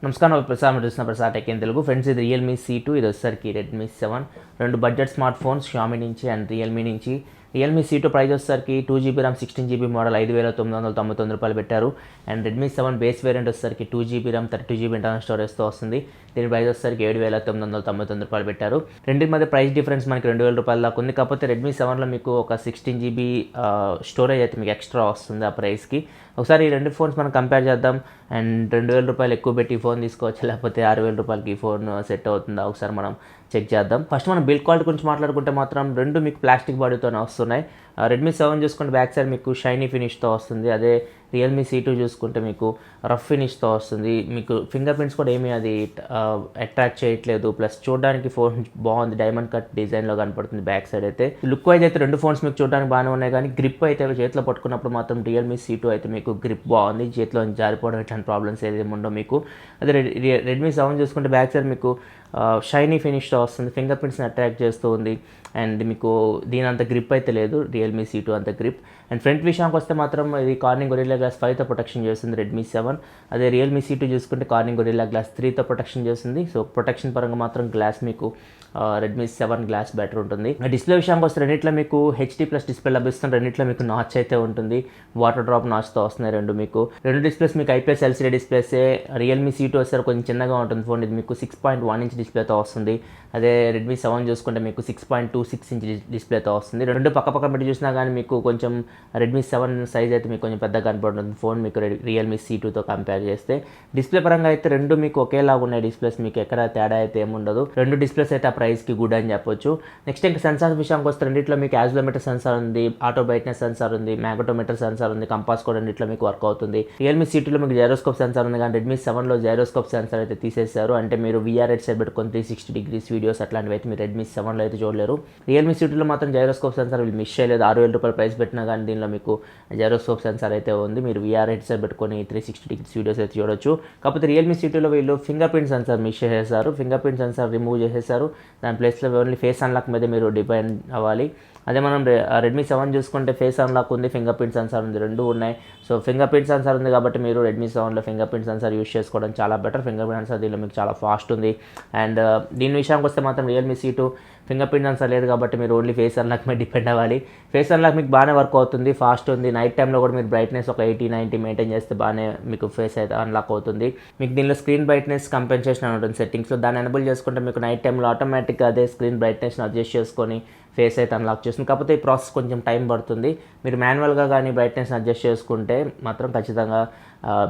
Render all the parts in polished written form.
నమస్కారం ప్రసాద్ ఫ్రెండ్స్, ఇది Realme C2, ఇది వచ్చేసరికి రెడ్మీ 7, రెండు బడ్జెట్ స్మార్ట్ ఫోన్స్ షామీ నుంచి అండ్ రియల్మీ నుంచి. రియల్మీ C2 ప్రైస్ వచ్చేసరికి 2GB ర్యామ్ 16GB మోడల్ 5,999 పెట్టారు. అండ్ రెడ్మీ 7 బేస్ వేరియంట్ వచ్చేసరికి 2GB ర్యామ్ 32GB ఇంటర్నల్ స్టోరేజ్తో వస్తుంది. దీని ప్రైస్ వచ్చేసరికి 7,999 పెట్టారు. రెండింటి మధ్య ప్రైస్ డిఫరెన్స్ మనకి 2,000 రూపాయల దాకా ఉంది. కాకపోతే రెడ్మీ 7లో మీకు ఒక 16GB స్టోరేజ్ అయితే మీకు ఎక్స్ట్రా వస్తుంది ఆ ప్రైస్కి. ఒకసారి ఈ రెండు ఫోన్స్ మనం కంపేర్ చేద్దాం. అండ్ 2,000 రూపాయలు ఎక్కువ పెట్టి ఈ ఫోన్ తీసుకోవచ్చు, లేకపోతే 6,000 రూపాయలకి ఈ ఫోన్ సెట్ అవుతుందా ఒకసారి మనం చెక్ చేద్దాం. ఫస్ట్ మనం బిల్డ్ క్వాలిటీ గురించి మాట్లాడుకుంటే మాత్రం రెండు మీకు ప్లాస్టిక్ బాడీతోనే వస్తున్నాయి. రెడ్మీ 7 చూసుకుంటే బ్యాక్ సైడ్ మీకు షైనీ ఫినిష్తో వస్తుంది. అదే రియల్మీ C2 చూసుకుంటే మీకు రఫ్ ఫినిష్తో వస్తుంది. మీకు ఫింగర్ ప్రింట్స్ కూడా ఏమీ అది అట్రాక్ట్ చేయట్లేదు. ప్లస్ చూడడానికి ఫోన్ బాగుంది, డైమండ్ కట్ డిజైన్లో కనపడుతుంది బ్యాక్ సైడ్ అయితే. లుక్ వైజ్ అయితే రెండు ఫోన్స్ మీకు చూడడానికి బాగానే ఉన్నాయి, కానీ గ్రిప్ అయితే చేతిలో పట్టుకున్నప్పుడు మాత్రం రియల్మీ C2 అయితే మీకు గ్రిప్ బాగుంది. చేతిలో జారిపోవడం ఇట్లాంటి ప్రాబ్లమ్స్ ఏదేమి ఉండవు మీకు. అదే రెడ్మీ 7 చూసుకుంటే బ్యాక్ సైడ్ మీకు షైనీ ఫినిష్తో వస్తుంది, ఫింగర్ ప్రింట్స్ని అట్రాక్ట్ చేస్తూ ఉంది. అండ్ మీకు దీని అంత గ్రిప్ అయితే లేదు రియల్మీ C2 అంత గ్రిప్. అండ్ ఫ్రంట్ విషయానికి వస్తే మాత్రం ఇది కార్నింగ్ గొరిల్లా గ్లాస్ 5తో ప్రొటెక్షన్ చేస్తుంది రెడ్మీ 7. అదే రియల్మీ C2 చూసుకుంటే కార్నింగ్ గొరిల్లా గ్లాస్ 3తో ప్రొటెక్షన్ చేస్తుంది. సో ప్రొటెక్షన్ పరంగా మాత్రం గ్లాస్ మీకు రెడ్మీ 7 గ్లాస్ బెటర్ ఉంటుంది. డిస్ప్లే విషయానికి వస్తే రెండిట్లో మీకు HD+ డిస్ప్లే లభిస్తుంది. రెండిట్లో మీకు నాచ్ అయితే ఉంటుంది, వాటర్ డ్రాప్ నాచ్తో వస్తున్నాయి రెండు డిస్ప్లేస్ మీకు IPS LCD డిస్ప్లేసే. రియల్మీ C2 వస్తే కొంచెం చిన్నగా ఉంటుంది ఫోన్, ఇది మీకు 6.1 ఇంచ్ డిస్ప్లేతో వస్తుంది. అదే రెడ్మీ 7 చూసుకుంటే మీకు 6.26 ఇంచ్ డిస్ప్లేతో వస్తుంది. రెండు పక్క పెట్టి చూసినా కానీ మీకు కొంచెం రెడ్మీ 7 సైజ్ అయితే మీకు కొంచెం పెద్దగా కనపడుతుంది ఫోన్ మీకు రియల్మీ C2తో కంపేర్ చేస్తే. డిస్ప్లే పరంగా అయితే రెండు మీకు ఒకేలాగా ఉన్నాయి డిస్ప్లేస్, మీకు ఎక్కడ తేడా అయితే ఏముండదు. రెండు డిస్ప్లేస్ అయితే ఆ ప్రైస్కి గుడ్ అని చెప్పొచ్చు. నెక్స్ట్ ఇంకా సెన్సార్ విషయానికి వస్తే రెండిట్లో మీకు యాక్సిలరోమీటర్ సెన్సార్ ఉంది, ఆటో బ్రైట్నెస్ సెన్సార్ ఉంది, మ్యాగ్నెటోమీటర్ సెన్సార్ ఉంది, కంపాస్ కూడా రెండిట్లో మీకు వర్క్ అవుతుంది. రియల్మీ C2లో మీకు జైరోస్కోప్ సెన్సార్ ఉంది, కానీ రెడ్మీ 7లో జైరోస్కోప్ సెన్సార్ అయితే తీసేశారు. అంటే మీరు VR హెడ్ సెట్ పెట్టుకొని 360 డిగ్రీస్ వీడియోస్ అట్లాంటివి అయితే మీరు రెడ్మీ 7లో అయితే చూడలేరు. రియల్మీ C2లో మాత్రం జైరోస్కోప్ సెన్సార్ వీళ్ళు మిస్ చేయలేదు. 6,000 రూపాయలు ప్రైస్ పెట్టినా కానీ దీనిలో మీకు జైరోస్కోప్ సెన్సార్ అయితే ఉంది. మీరు VR హెడ్ సెట్ పెట్టుకొని 360 డిగ్రీస్ వీడియోస్ అయితే చూడొచ్చు. కాకపోతే రియల్మీ C2లో వీళ్ళు ఫింగర్ ప్రింట్ సెన్సార్ మిస్ చేసేసారు. ఫింగర్ ప్రింట్ సెన్సార్ రిమూవ్ చేసేసారు. దాని ప్లేస్లో ఓన్లీ ఫేస్ అన్లాక్ మీద మీరు డిపెండ్ అవ్వాలి. అదే మనం రెడ్మీ 7 చూసుకుంటే ఫేస్ అన్లాక్ ఉంది, ఫింగర్ ప్రింట్ సెన్సార్ ఉంది, రెండు ఉన్నాయి. సో ఫింగర్ ప్రింట్ సెన్సార్ ఉంది కాబట్టి మీరు రెడ్మీ 7లో ఫింగర్ ప్రింట్ సెన్సార్ యూస్ చేసుకోవడం చాలా బెటర్. ఫింగర్ ప్రింట్ సెన్సార్ దీనిలో మీకు చాలా ఫాస్ట్ ఉంది. అండ్ దీని విషయానికి వస్తే మాత్రం Realme C2 finger print censor లేదు కాబట్టి మీరు ఓన్లీ ఫేస్ అన్లాక్ మీద డిపెండ్ అవ్వాలి. ఫేస్ అన్లాక్ మీకు బాగానే వర్క్ అవుతుంది, ఫాస్ట్ ఉంది. నైట్ టైంలో కూడా మీరు బ్రైట్నెస్ ఒక 80-90 మెయింటైన్ చేస్తే బాగానే మీకు ఫేస్ అయితే అన్లాక్ అవుతుంది. మీకు దీనిలో స్క్రీన్ బ్రైట్నెస్ కంపెన్సేషన్ అని ఉంటుంది సెట్టింగ్స్లో, దాన్ని ఎనబుల్ చేసుకుంటే మీకు నైట్ టైంలో ఆటోమేటిక్గా అదే స్క్రీన్ బ్రైట్నెస్ని అడ్జస్ట్ చేసుకొని ఫేస్ అయితే అన్లాక్ చేస్తుంది. కాకపోతే ఈ ప్రాసెస్ కొంచెం టైం పడుతుంది. మీరు మాన్యువల్గా కానీ బ్రైట్నెస్ని అడ్జస్ట్ చేసుకుంటే మాత్రం ఖచ్చితంగా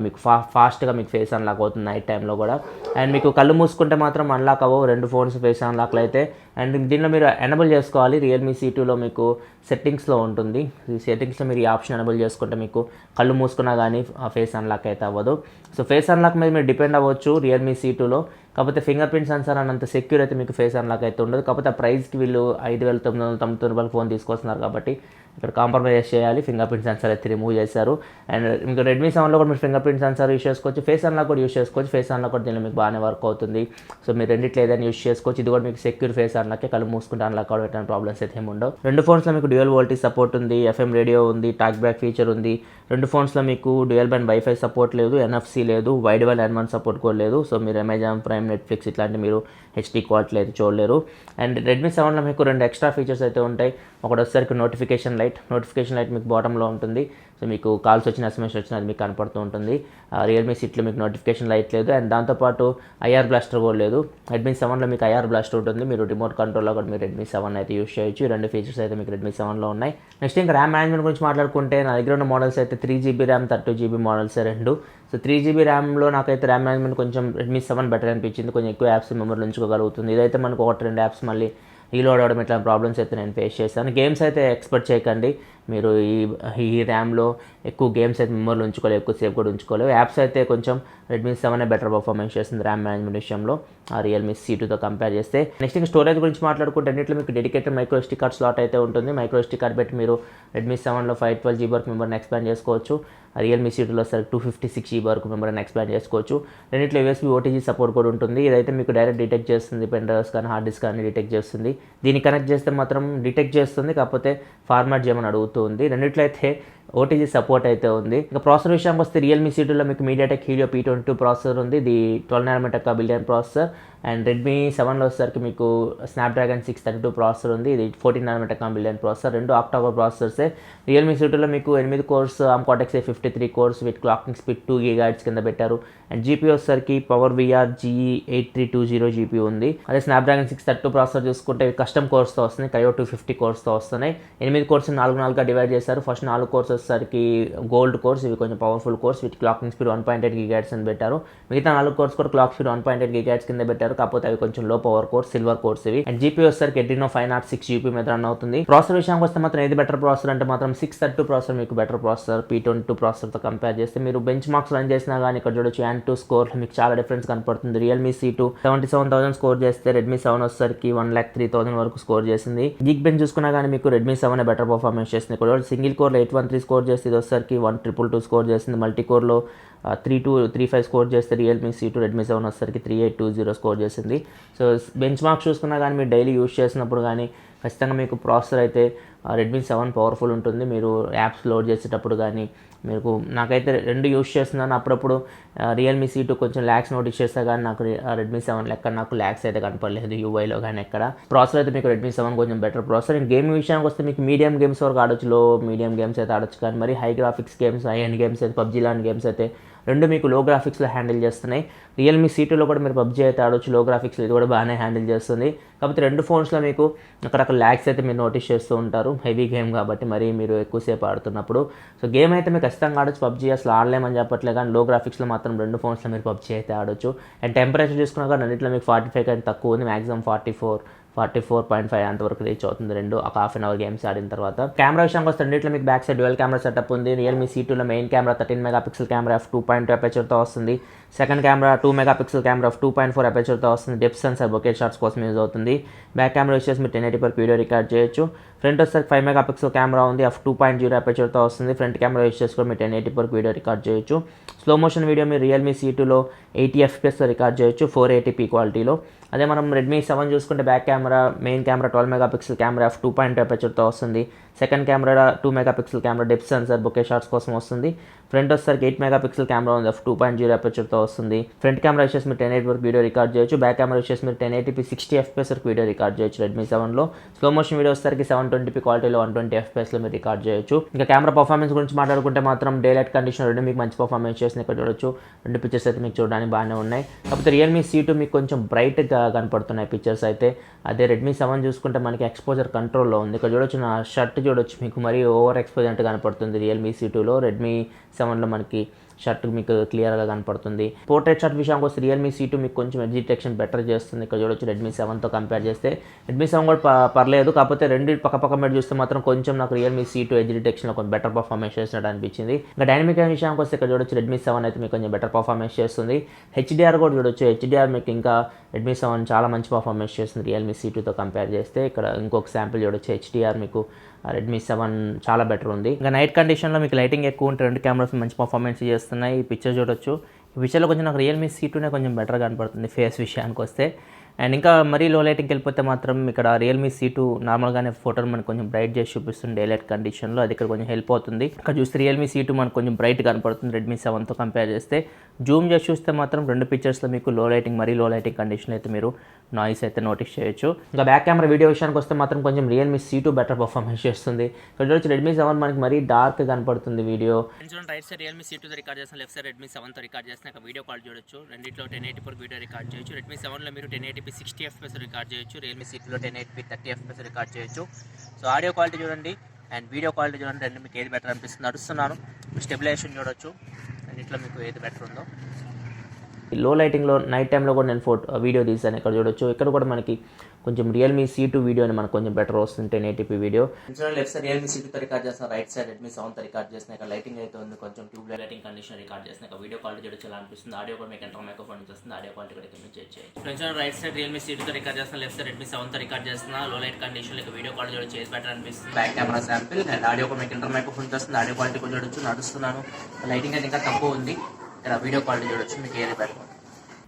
మీకు ఫాస్ట్గా మీకు ఫేస్ అన్లాక్ అవుతుంది నైట్ టైంలో కూడా. అండ్ మీకు కళ్ళు మూసుకుంటే మాత్రం అన్లాక్ అవ్వవు రెండు ఫోన్స్ ఫేస్ అన్లాక్లు అయితే. అండ్ దీనిలో మీరు ఎనబుల్ చేసుకోవాలి. రియల్మీ C2లో మీకు సెట్టింగ్స్లో ఉంటుంది. ఈ సెట్టింగ్స్లో మీరు ఈ ఆప్షన్ ఎనబుల్ చేసుకుంటే మీకు కళ్ళు మూసుకున్నా కానీ ఫేస్ అన్లాక్ అయితే అవ్వదు. సో ఫేస్ అన్లాక్ మీద మీరు డిపెండ్ అవ్వచ్చు రియల్మీ C2లో. కాకపోతే ఫింగర్ ప్రింట్ సెన్సార్ అన్నంత సెక్యూర్ అయితే మీకు ఫేస్ అన్లాక్ అయితే ఉండదు. కాకపోతే ఆ ప్రైస్కి వీళ్ళు 5,999 రూపాయలు ఫోన్ తీసుకొస్తున్నారు కాబట్టి ఇక్కడ కాంప్రమైజ్ చేయాలి. ఫింగర్ ప్రింట్ సెన్సార్ అయితే రిమూవ్ చేశారు. అండ్ మీకు రెడ్మీ 7లో కూడా మీరు ఫింగర్ ప్రింట్ సెన్సార్ యూస్ చేసుకోవచ్చు, ఫేస్ అన్లాక్ కూడా యూస్ చేసుకోవచ్చు. ఫేస్ అన్లాక్ కూడా దీనిలో మీకు బాగానే వర్క్ అవుతుంది. సో మీరు రెండిట్లో ఏదైనా యూస్ చేసుకోవచ్చు. ఇది కూడా మీకు సెక్యూర్ ఫేస్ అన్లాక్, కళ్ళు మూసుకుంటే అన్లాక్ అవడం ఎట్లాంటి ప్రాబ్లమ్స్ అయితే ఏమి ఉండవు. రెండు ఫోన్స్లో మీకు డ్యూయల్ వోల్టేజ్ సపోర్ట్ ఉంది, FM రేడియో ఉంది, టాక్ బ్యాక్ ఫీచర్ ఉంది. రెండు ఫోన్స్లో మీకు డ్యూయల్ బ్యాండ్ వైఫై సపోర్ట్ లేదు, NFC లేదు, వైడ్ వన్ N1 సపోర్ట్ కూడా లేదు. సో మీరు అమెజాన్ ప్రైమ్, నెట్ఫ్లిక్స్ ఇట్లాంటి మీరు HD క్వాలిటీ అయితే చూడలేరు. అండ్ రెడ్మీ 7లో మీకు రెండు ఎక్స్ట్రా ఫీచర్స్ అయితే ఉంటాయి. ఒకటి వచ్చేసరికి నోటిఫికేషన్ లైట్ మీకు బాటంలో ఉంటుంది. సో మీకు కాల్స్ వచ్చిన SMS వచ్చినా అది మీకు కనపడుతూ ఉంటుంది. రియల్మీ C2లో మీకు నోటిఫికేషన్ లైట్ లేదు. అండ్ దాంతోపాటు IR బ్లాస్టర్ కూడా లేదు. రెడ్మీ 7లో మీకు IR బ్లాస్టర్ ఉంటుంది. మీరు రిమోట్ కంట్రోల్లో కూడా మీరు రెడ్మీ 7 అయితే యూస్ చేయొచ్చు. ఈ రెండు ఫీచర్స్ అయితే మీకు రెడ్మీ 7లో ఉన్నాయి. నెక్స్ట్ ఇంకా ర్యామ్ మేనేజ్మెంట్ గురించి మాట్లాడుకుంటే నా దగ్గర ఉన్న మోడల్స్ అయితే 3GB ర్యామ్ 32GB మోడల్సే రెండు. సో 3GB ర్యామ్లో నాకైతే ర్యామ్ మేనేజ్మెంట్ కొంచెం రెడ్మీ 7 బెటర్ అనిపించింది. కొంచెం ఎక్కువ యాప్స్ మెమరీలో ఉంచుకోగలుగుతుంది. ఇదైతే మనకు 1-2 యాప్స్ మళ్ళీ రీలోడ్ అవ్వడం ఇట్లా ప్రాబ్లమ్స్ అయితే నేను ఫేస్ చేశాను. గేమ్స్ అయితే ఎక్స్పెక్ట్ చేయకండి. మీరు ఈ ర్యామ్లో ఎక్కువ గేమ్స్ అయితే మెమరీలో ఉంచుకోలేవు, ఎక్కువసేపు కూడా ఉంచుకోలేవు. యాప్స్ అయితే కొంచెం రెడ్మీ 7 బెటర్ పర్ఫార్మెన్స్ చేస్తుంది ర్యామ్ మేనేజ్మెంట్ విషయంలో రియల్మీ C2తో కంపేర్ చేస్తే. నెక్స్ట్ ఇంకా స్టోరేజ్ గురించి మాట్లాడుకుంటే అన్నింటిలో మీకు dedicated micro SD card slot అయితే ఉంటుంది. మైక్రో SD కార్డ్ పెట్టి మీరు రెడ్మీ 7లో 512GB వరకు మెమరీని ఎక్స్పాండ్ చేసుకోవచ్చు. రియల్మీ C2లో సరే 256GB వరకు మెమరీని ఎక్స్పాండ్ చేసుకోవచ్చు. రెండిట్లో USB OTG సపోర్ట్ కూడా ఉంటుంది. ఇదైతే మీకు డైరెక్ట్ డిటెక్ట్ చేస్తుంది, పెన్ డ్రైవ్స్ కానీ హార్డ్ డిస్క్ కానీ డిటెక్ట్ చేస్తుంది. దీన్ని కనెక్ట్ చేస్తే మాత్రం డిటెక్ట్ చేస్తుంది, కాకపోతే ఫార్మాట్ చేయమని అడుగుతుంది. రెండిట్లో అయితే ఓటీజీ సపోర్ట్ అయితే ఉంది. ఇంకా ప్రాసెసర్ విషయానికి వస్తే రియల్మీ C2లో మీకు మీడియాటెక్ హీలియో P22 ప్రాసెసర్ ఉంది. ఇది 12 nm billion processor. And Redmi 7లో వచ్చేసరికి మీకు స్నాప్డ్రాగన్ 632 ప్రాసెసర్ ఉంది. ఇది 14 nm బిలియన్ ప్రాసెసర్. రెండు ఆక్టాకోర్ ప్రాసెసర్సే. రియల్మీ C2లో మీకు 8 cores Cortex A53 cores with clocking speed 2 GHz కింద పెట్టారు. అండ్ జీపీ వచ్చేసరికి పవర్ VR GE8320 జీపీ ఉంది. అదే స్నాప్డ్రాగన్ 632 ప్రాసెసర్ చూసుకుంటే కస్టమ్ కోర్స్తో వస్తుంది. Cryo 250 కోర్స్తో వస్తున్నాయి. 8 కోర్స్ 4గా డివైడ్ చేశారు. ఫస్ట్ 4 కోర్స్ వచ్చేసరికి గోల్డ్ కోర్స్, ఇవి కొంచెం powerful course with clocking speed 1.8 GHz అని పెట్టారు. మిగతా 4 కోర్స్ కూడా క్లాక్ స్పీడ్ 1.8 GHz కింద పెట్టారు. కాకపోతే అవి కొంచెం లో పవర్ కోర్స్, సిల్వర్ కోర్స్ ఇవి. అండ్ జీపీ వచ్చేసరికి Adreno 506 జీపీ మీద రన్ అవుతుంది. ప్రాసెసర్ విషయానికి వస్తే మాత్రం ఏది బెటర్ ప్రాసెసర్ అంటే మాత్రం 632 ప్రాసెసర్ మీకు బెటర్ ప్రాసెసర్. P22 ప్రాసెసర్తో కంపేర్ చేస్తే మీరు బెంచ్ మార్క్స్ రన్ చేసినా కానీ ఇక్కడ చూడొచ్చు N2 స్కోర్ మీకు చాలా డిఫరెన్స్ కనపడుతుంది. రియల్మీ C2 77,000 స్కోర్ చేస్తే రెడ్మీ 7 వచ్చేసరికి 1,03,000 వరకు స్కోర్ చేసింది. గీక్ బెంచ్ చూసుకున్నా కానీ మీకు రెడ్మీ 7 బెటర్ పర్ఫార్మెన్స్ చేసింది. ఇక్కడ సింగిల్ కోర్లో 813 స్కోర్ చేస్తే ఇది వచ్చేసరికి 1,222 స్కోర్ చేసింది. మల్టీ కోర్లో 3235 స్కోర్ చేస్తే రియల్మీ C2 రెడ్మీ 7 వచ్చేసరికి 3820 స్కోర్ చేసింది. సో బెంచ్ మార్క్స్ చూసుకున్నా కానీ మీరు డైలీ యూస్ చేసినప్పుడు కానీ ఖచ్చితంగా మీకు ప్రాసెసర్ అయితే రెడ్మీ 7 పవర్ఫుల్ ఉంటుంది. మీరు యాప్స్ లోడ్ చేసేటప్పుడు కానీ మీకు నాకైతే రెండు యూస్ చేస్తున్నాను. అప్పుడప్పుడు రియల్మీ C2 కొంచెం ల్యాక్స్ నోటీస్ చేస్తా కానీ నాకు రెడ్మీ 7 లెక్క నాకు ల్యాక్స్ అయితే కనపడలేదు యూఐలో కానీ ఎక్కడ. ప్రాసెసర్ అయితే మీకు రెడ్మీ 7 కొంచెం బెటర్ ప్రాసెసర్. అండ్ గేమ్ విషయానికి వస్తే మీకు మీడియం గేమ్స్ వరకు ఆడొచ్చు, లో మీడియం గేమ్స్ అయితే ఆడొచ్చు. కానీ మరి high graphics games, high end games అయితే పబ్జీ లాంటి గేమ్స్ అయితే రెండు మీకు లో గ్రాఫిక్స్లో హ్యాండిల్ చేస్తున్నాయి. రియల్మీ C2లో కూడా మీరు పబ్జీ అయితే ఆడొచ్చు, లో గ్రాఫిక్స్లో ఇది కూడా బాగానే హ్యాండిల్ చేస్తుంది. కాకపోతే రెండు ఫోన్స్లో మీకు అక్కడక్కడ ల్యాగ్స్ అయితే మీరు నోటీస్ చేస్తూ ఉంటారు, హెవీ గేమ్ కాబట్టి మరి మీరు ఎక్కువసేపు ఆడుతున్నప్పుడు. సో గేమ్ అయితే మీకు ఖచ్చితంగా ఆడొచ్చు. పబ్జీ అసలు ఆడలేమని చెప్పట్లే, కానీ లో గ్రాఫిక్స్లో మాత్రం రెండు ఫోన్స్లో మీరు పబ్జీ అయితే ఆడొచ్చు. అండ్ టెంపరేచర్ చూసుకున్నా కానీ రెండింటిలో మీకు 45 కంటే తక్కువ ఉంది. మ్యాక్సిమం 44.5 అంతవరకు రీచ్ అవుతుంది రెండు ఒక హాఫ్ అన్ అవర్ గేమ్స్ ఆడిన తర్వాత. కెమెరా విషయానికి వస్తే రెండింటిలో మీకు back side dual camera setup ఉంది. రియల్మీ C2లో main camera 13 MP camera f2.2 అపేచర్తో వస్తుంది. Second camera 2 MP camera f2.4 అపేచర్తో వస్తుంది. డెప్త్ సెన్సార్ బొకే షాట్స్ కోసం యూజ్ అవుతుంది. బ్యాక్ కెమెరా వచ్చేసి మీరు 1080p వీడియో రికార్డ్ చేయొచ్చు. ఫ్రంట్ వచ్చేసరికి 5 MP కెమెరా ఉంది, f2.0 అపేచర్తో వస్తుంది. ఫ్రంట్ కెమెరా యూజ్ చేసుకొని మీరు 1080p వీడియో రికార్డ్ చేయొచ్చు. స్లో మోషన్ వీడియో మీరు రియల్మీ C2లో 80 FPS రికార్డ్ చేయొచ్చు 480p క్వాలిటీలో. అదే మనం రెడ్మీ 7 చూసుకుంటే back camera main camera 12 MP camera f2.2 అపేచర్తో వస్తుంది. Second camera 2 MP camera depth sensor bokeh shots కోసం వస్తుంది. ఫ్రంట్ వచ్చేసరికి 8 MP కెమెరా ఉంది, f2.0 అపేచర్తో వస్తుంది. ఫ్రంట్ కెమెరా వచ్చేసి మీరు 1080p వీడియో రికార్డ్ చేయొచ్చు. బ్యాక్ కెమెరా వచ్చేసి మీరు 1080p 60 FPS వీడియో రికార్డ్ చేయొచ్చు రెడ్మీ 7లో. స్లో మోషన్ వీడియో వచ్చేసరికి 720p క్వాలిటీలో 120 FPSలో మీరు రికార్డ్ చేయొచ్చు. ఇంకా కెమెరా పర్ఫార్మెన్స్ గురించి మాట్లాడుకుంటే మాత్రం డే లైట్ కండిషన్ రెండు మీకు మంచి పర్ఫార్మెన్స్ చేసిన ఇక్కడ చూడొచ్చు. రెండు పిక్చర్స్ అయితే మీకు చూడడానికి బాగానే ఉన్నాయి. కాకపోతే రియల్మీ C2 మీకు కొంచెం బ్రైట్గా కనపడుతున్నాయి పిక్చర్స్ అయితే. అదే రెడ్మీ 7 చూసుకుంటే మనకి ఎక్స్పోజర్ కంట్రోల్లో ఉంది. ఇక్కడ చూడొచ్చు, నా షర్ట్ చూడొచ్చు మీకు మరీ ఓవర్ ఎక్స్పోజర్ అంటే కనపడుతుంది రియల్మీ C2లో. రెడ్మీ 7లో మనకి షర్ట్ మీకు క్లియర్గా కనపడుతుంది. పోర్ట్రేట్ షాట్ విషయానికి వస్తే రియల్మీ C2 మీకు కొంచెం ఎడ్జ్ డిటెక్షన్ బెటర్ చేస్తుంది. ఇక్కడ చూడొచ్చు రెడ్మీ 7తో కంపేర్ చేస్తే రెడ్మీ 7 కూడా పర్లేదు. కాకపోతే రెండు పక్క మీద చూస్తే మాత్రం కొంచెం నాకు రియల్మీ C2 ఎడ్జ్ డిటెక్షన్లో కొంచెం బెటర్ పర్ఫార్మెన్స్ చేసినట్టు అనిపించింది. ఇంకా డైనమిక్ విషయానికి వస్తే ఇక్కడ చూడొచ్చు రెడ్మీ 7 అయితే మీకు కొంచెం బెటర్ పర్ఫార్మెన్స్ చేస్తుంది. HDR కూడా చూడొచ్చు. HDR మీకు ఇంకా రెడ్మీ 7 చాలా మంచి పర్ఫార్మెన్స్ చేస్తుంది రియల్మీ C2తో కంపేర్ చేస్తే. ఇక్కడ ఇంకొక శాంపిల్ చూడొచ్చు, HDR మీకు రెడ్మీ 7 చాలా బెటర్ ఉంది. ఇంకా నైట్ కండిషన్లో మీకు లైటింగ్ ఎక్కువ ఉంటే రెండు కెమెరాస్ మంచి పర్ఫార్మెన్స్ చేస్తున్నాయి. ఈ పిక్చర్ చూడొచ్చు. ఈ పిక్చర్లో కొంచెం నాకు రియల్మీ C2నే కొంచెం బెటర్గా కనపడుతుంది ఫేస్ విషయానికి వస్తే. అండ్ ఇంకా మరీ లో లైటింగ్కి వెళ్ళిపోతే మాత్రం ఇక్కడ రియల్మీ C2 నార్మల్గానే ఫోటోలు మనకు కొంచెం బ్రైట్ చేసి చూపిస్తుంది డే లైట్ కండిషన్లో. అది ఇక్కడ కొంచెం హెల్ప్ అవుతుంది. ఇక్కడ చూస్తే రియల్మీ C2 మనకు కొంచెం బ్రైట్ కనపడుతుంది రెడ్మీ 7తో కంపేర్ చేస్తే. జూమ్ చేసి చూస్తే మాత్రం రెండు పిక్చర్స్లో మీకు లో లైటింగ్, మరీ లో లైటింగ్ కండిషన్ అయితే మీరు నాయిస్ అయితే నోటీస్ చేయొచ్చు. ఇంకా బ్యాక్ కెమెరా వీడియో విషయానికి వస్తే మాత్రం కొంచెం రియల్మీ C2 బెటర్ పర్ఫార్మెన్స్ చేస్తుంది. ఇక్కడ చూడొచ్చు రెడ్మీ 7 మనకి మరీ డార్క్ కనపడుతుంది వీడియో. రైట్ సైడ్ రియల్మీ C2తో రికార్డ్ చేస్తాను, లెఫ్ట్ సైడ్ రెడ్మీ 7తో రికార్డ్ చేస్తాను. వీడియో కాల్ చూడొచ్చు. రెండిట్లో 1080p వీడియో రికార్డ్ చేయొచ్చు. రెడ్మీ 7లో మీరు 1080p 60 FPS రికార్డ్ చేయొచ్చు. రియల్మీ C2లో 1080p 30 FPS రికార్డ్ చేయొచ్చు. సో ఆడియో క్వాలిటీ చూడండి అండ్ వీడియో క్వాలిటీ చూడండి, రెండు మీకు ఏది బెటర్ అనిపిస్తుంది. నడుస్తున్నాను, స్టెబిలైజేషన్ చూడొచ్చు. రెండిట్లో మీకు ఏది బెటర్ ఉందో. లో లైటింగ్లో నైట్ టైంలో కూడా నేను వీడియో తీసాను. ఇక్కడ చూడొచ్చు. ఇక్కడ కూడా మనకి కొంచెం రియల్మీ C2 వీడియోని మనకు కొంచెం బెటర్ వస్తుంది 1080p video. Left side Realme C2తో రికార్డ్ చేస్తాను, రైట్ సైడ్ రెడ్మీ 7తో రికార్డ్ చేసిన. ఇక్కడ లైటింగ్ అయితే ఉంది, కొంచెం ట్యూబ్ లైటింగ్ కండిషన్ రికార్డ్ చేసిన. వీడియో క్వాలిటీ చూడొచ్చు ఎలా అనిపిస్తుంది. ఆడియో కూడా మీకు ఎంటర్ మైక్రోఫోన్ వస్తుంది. ఆడియో క్వాలిటీ కూడా ఇక్కడ చెక్ చేయండి. ఫ్రెండ్స్ రైట్ సైడ్ రియల్మీ C2తో రికార్డ్ చేస్తాను, లెఫ్ట్ సైడ్ రెడ్మీ 7తో రికార్డ్ చేస్తున్నా. లో లైట్ కండిషన్ ఇక వీడియో క్వాలిటీ చూడొచ్చు ఏది బెటర్ అనిపిస్తుంది. Back camera sample and audio కూడా మీకు ఎంటర్ మైక్రోఫోన్ వస్తుంది. ఆడియో క్వాలిటీ కూడా చూడొచ్చు. నడుస్తున్నాను, లైటింగ్ అయితే ఇంకా తక్కువ ఉంది. ఇక్కడ వీడియో క్వాలిటీ చూడొచ్చు మీకు ఏది బెటర్.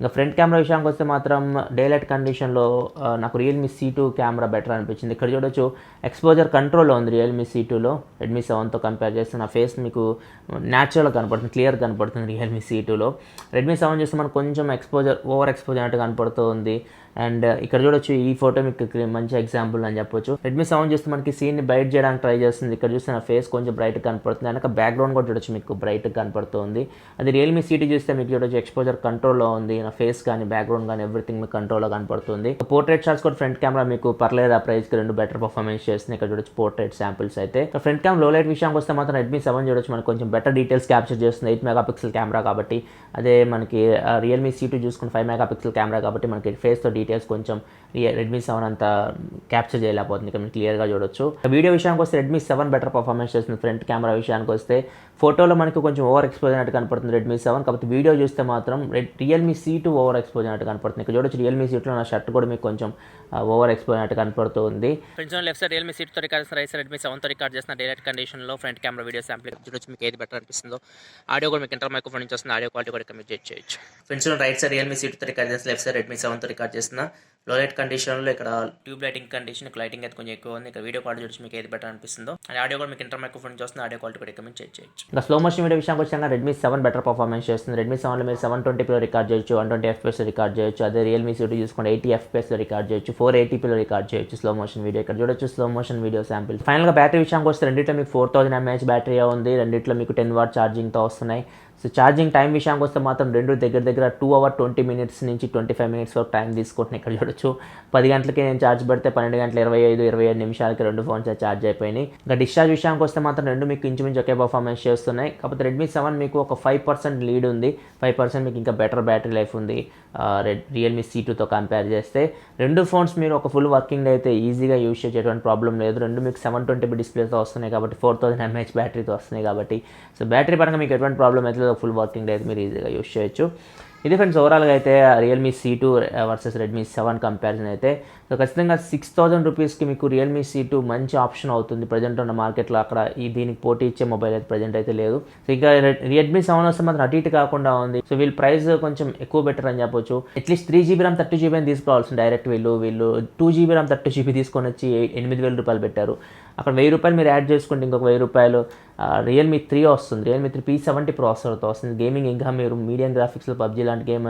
ఇంకా ఫ్రంట్ కెమెరా విషయానికి వస్తే మాత్రం డేలైట్ కండిషన్లో నాకు రియల్మీ C2 కెమెరా బెటర్ అనిపించింది. ఇక్కడ చూడొచ్చు ఎక్స్పోజర్ కంట్రోల్లో ఉంది రియల్మీ C2లో. రెడ్మీ 7తో కంపేర్ చేస్తే నా ఫేస్ మీకు న్యాచురల్గా కనపడుతుంది, క్లియర్ కనపడుతుంది రియల్మీ C2లో. రెడ్మీ 7 చూస్తే మనకు కొంచెం ఓవర్ ఎక్స్పోజర్ అన్నట్టు కనపడుతూ ఉంది. అండ్ ఇక్కడ చూడొచ్చు ఈ ఫోటో మీకు మంచి ఎగ్జాంపుల్ అని చెప్పొచ్చు. రెడ్మీ 7 చూస్తే మనకి సీన్ని బ్రైట్ చేయడానికి ట్రై చేస్తుంది. ఇక్కడ చూస్తే నా ఫేస్ కొంచెం బ్రైట్ కనపడుతుంది, వెనక బ్యాక్గ్రౌండ్ కూడా చూడొచ్చు మీకు బ్రైట్ కనపడుతుంది. అది రియల్మీ C2 చూస్తే మీకు చూడొచ్చు ఎక్స్పోజర్ కంట్రోల్లో ఉంది, నా ఫేస్ కానీ బ్యాక్గ్రౌండ్ కానీ ఎవ్రీథింగ్ మీకు కంట్రోల్లో కనపడుతుంది. పోర్ట్రేట్ షాట్స్ కూడా ఫ్రంట్ కెమెరా మీకు పర్లేదు, ఆ ప్రైస్కి 2 బెటర్ పర్ఫార్మెన్స్ చేస్తుంది. ఇక్కడ చూడొచ్చు పోర్ట్రేట్ శాంపిల్స్ అయితే. ఫ్రంట్ కెమెరా లో లైట్ విషయానికి వస్తే మాత్రం రెడ్మీ 7 చూడొచ్చు మనకు కొంచెం బెటర్ డీటెయిల్స్ క్యాప్చర్ చేస్తుంది. 8 మెగాపిక్సెల్ కెమెరా కాబట్టి, అదే మనకి రియల్మీ C2 చూసుకుని 5 మెగాపిక్సెల్ కెమెరా కాబట్టి మనకి ఫేస్తో డీటెయిల్స్ కొంచెం రెడ్మీ 7 అంతా క్యాప్చర్ చేయలేకపోతుంది. ఇక్కడ మీరు క్లియర్గా చూడొచ్చు. వీడియో విషయానికి వస్తే రెడ్మీ 7 బెటర్ పర్ఫార్మెన్స్ చేస్తుంది. ఫ్రంట్ కెమెరా విషయానికి వస్తే ఫోటోలో మనకి కొంచెం ఓవర్ ఎక్స్పోజ్ అయినట్టు కనపడుతుంది రెడ్మీ 7, కాబట్టి వీడియో చూస్తే మాత్రం రియల్మీ C2 ఓవర్ ఎక్స్పోజ్ అయినట్టు కనపడుతుంది. ఇక్కడ చూడొచ్చు రియల్మీ C2లో నా షర్ట్ కూడా మీకు కొంచెం ఓవర్ ఎక్స్పోజ్ అయినట్టు కనపడుతుంది. ఫ్రెండ్స్ లెఫ్ట్ సైడ్ రియల్మీ C2తో రికార్డ్ చేసిన, రైట్ సైడ్ రెడ్మీ 7తో రికార్డ్ చేసిన డైరెక్ట్ కండిషన్లో ఫ్రంట్ కెమెరా వీడియో శాంపుల్ చూడొచ్చు మీకు ఏది బెటర్ అనిపిస్తుందో. ఆడియో కూడా మీకు ఇంటర్ మైక్రోఫోన్ నుంచి వస్తుంది, ఆడియో క్వాలిటీ కూడా కమిట్ చేయొచ్చు. ఫ్రెండ్స్ రైట్ సైడ్ రియల్మీ C2తో రికార్డ్ చేసిన, లెఫ్ట్ సైడ్ రెడ్మీ 7తో రికార్డ్ చేసిన లో లైట్ కండిషన్లో ఇక్కడ ట్యూబ్ లైటింగ్ కండిషన్, లైటింగ్ అయితే కొంచెం ఎక్కువ ఉంది. ఇక్కడ వీడియో క్వాలిటీ చూసి మీకు ఏది బెటర్ అనిపిస్తుందో. అండ్ ఆడియో కూడా మీకు ఇంటర్ మైక్రోఫోన్ నుంచి వస్తుంది, ఆడియో క్వాలిటీ కూడా కమిట్ చేయొచ్చు. ఇంకా స్లో మోషన్ వీడియో విషయానికి వచ్చాక రెడ్మీ 7 బెటర్ పర్ఫార్మెన్స్ చేస్తుంది. రెడ్మీ 7లో మీరు 720pలో రికార్డ్ చేయొచ్చు, 120 FPS రికార్డ్ చేయొచ్చు. అదే రియల్మీ C2 చూసుకుంటే 80 FPSలో రికార్డ్ చేయొచ్చు, 480pలో రికార్డ్ చేయొచ్చు స్లో మోషన్ వీడియో. ఇక్కడ చూడొచ్చు స్లో మోషన్ వీడియో శాంపిల్. ఫైనల్గా బ్యాటరీ విషయానికి వస్తే రెండిట్లో మీకు 4000 mAh బ్యాటరీ ఉంది, రెండిట్లో మీకు 10 వాట్ ఛార్జింగ్తో వస్తున్నాయి. సో ఛార్జింగ్ టైం విషయానికి వస్తే మాత్రం రెండు దగ్గర 2 hours 20 minutes నుంచి 25 minutes వరకు టైం తీసుకుంటున్నాయి. ఇక్కడ చూడొచ్చు 10 గంటలకి నేను ఛార్జ్ పెడితే 12 గంటల 25 నిమిషాలకి 2 ఫోన్స్ ఛార్జ్ అయిపోయినాయి. ఇంకా డిశ్చార్జ్ విషయానికి వస్తే మాత్రం రెండు మీకు ఇంచుమించు ఒకే పర్ఫార్మెన్స్ చేస్తున్నాయి. కాకపోతే రెడ్మీ 7 మీకు ఒక 5% లీడ్ ఉంది, 5% మీకు ఇంకా బెటర్ బ్యాటరీ లైఫ్ ఉంది రియల్మీ C2తో కంపేర్ చేస్తే. రెండు ఫోన్స్ మీరు ఒక ఫుల్ వర్కింగ్ డే అయితే ఈజీగా యూజ్ చేసేటువంటి ప్రాబ్లం లేదు. రెండు మీకు 720p డిస్ప్లేతో వస్తున్నాయి కాబట్టి 4000 mAh బ్యాటరీతో వస్తున్నాయి కాబట్టి సో బ్యాటరీ పరంగా మీకు ఎటువంటి ప్రాబ్లం అయితే ఫుల్ వర్కింగ్ డే అయితే మీరు ఈజీగా యూజ్ చేయొచ్చు. ఇది ఫ్రెండ్స్ ఓవరాల్గా అయితే Realme C2 versus Redmi 7 comparison అయితే. సో ఖచ్చితంగా 6000 రూపీస్కి మీకు రియల్మీ C2 మంచి ఆప్షన్ అవుతుంది ప్రజెంట్ ఉన్న మార్కెట్లో. అక్కడ దీనికి పోటీ ఇచ్చే మొబైల్ అయితే ప్రజెంట్ అయితే లేదు. సో ఇంకా రెడ్మీ 7 వస్తే మాత్రం అటు ఇటు కాకుండా ఉంది. సో వీళ్ళ ప్రైస్ కొంచెం ఎక్కువ బెటర్ అని చెప్పొచ్చు. అట్లీస్ట్ 3GB RAM 30GB అని తీసుకోవాల్సింది డైరెక్ట్. వీళ్ళు 2GB RAM 30GB తీసుకొని వచ్చి 8000 రూపాయలు పెట్టారు. అక్కడ 1000 రూపాయలు మీరు యాడ్ చేసుకుంటే ఇంకొక 1000 రూపాయలు రియల్మీ 3 వస్తుంది. రియల్మీ 3 P70 ప్రాసెసర్తో వస్తుంది. గేమింగ్ ఇంకా మీరు మీడియం గ్రాఫిక్స్లో పబ్జీ లాంటి గేమ్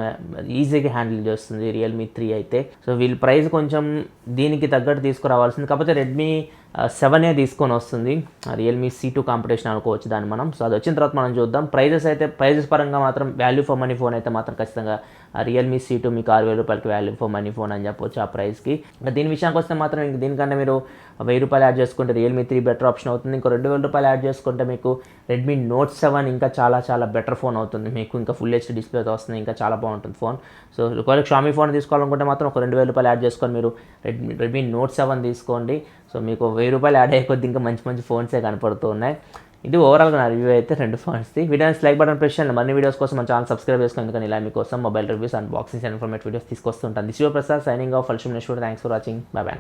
ఈజీగా హ్యాండిల్ చేస్తుంది రియల్మీ 3 అయితే. సో వీళ్ళ ప్రైస్ కొంచెం దీనికి తగ్గట్టు తీసుకురావాల్సింది. కాకపోతే రెడ్మీ 7 తీసుకొని వస్తుంది. రియల్మీ C2 కాంపిటీషన్ అనుకోవచ్చు దాన్ని మనం. సో అది వచ్చిన తర్వాత మనం చూద్దాం. ప్రైజెస్ పరంగా మాత్రం వాల్యూ ఫర్ మనీ ఫోన్ అయితే మాత్రం ఖచ్చితంగా రియల్మీ C2 మీకు 6000 రూపాయలకి వాల్యూ ఫర్ మనీ ఫోన్ అని చెప్పొచ్చు ఆ ప్రైస్కి. దీని విషయానికి వస్తే మాత్రం దీనికంటే మీరు 1000 రూపాయలు యాడ్ చేసుకుంటే రియల్మీ 3 బెటర్ ఆప్షన్ అవుతుంది. ఇంకో 2000 రూపాయలు యాడ్ చేసుకుంటే మీకు రెడ్మీ Note 7 ఇంకా చాలా బెటర్ ఫోన్ అవుతుంది. మీకు ఇంకా ఫుల్ హెచ్డీ డిస్ప్లేతో వస్తుంది, ఇంకా చాలా బాగుంటుంది ఫోన్. సో ఒకవేళ షామీ ఫోన్ తీసుకోవాలనుకుంటే మాత్రం ఒక 2000 రూపాయలు యాడ్ చేసుకొని మీరు రెడ్మీ Note 7 తీసుకోండి. సో మీకు 1000 రూపాయలు యాడ్ అయిపోద్ది, ఇంకా మంచి ఫోన్సే కనపడుతూ ఉన్నాయి. ఇది ఓవరాల్గా నా రివ్యూ అయితే రెండు ఫోన్స్ది. వీడియోస్ లైక్ బటన్ ప్రెస్ చేయండి. మరిన్ని వీడియోస్ కోసం మన ఛానల్ సబ్స్క్రైబ్ చేసుకోండి. ఎందుకంటే ఇలా మీకోసం mobile reviews, unboxings and informative videos తీసుకొస్తుంటాను. This your Prasad signing off. Next video. Thanks for watching. Bye by.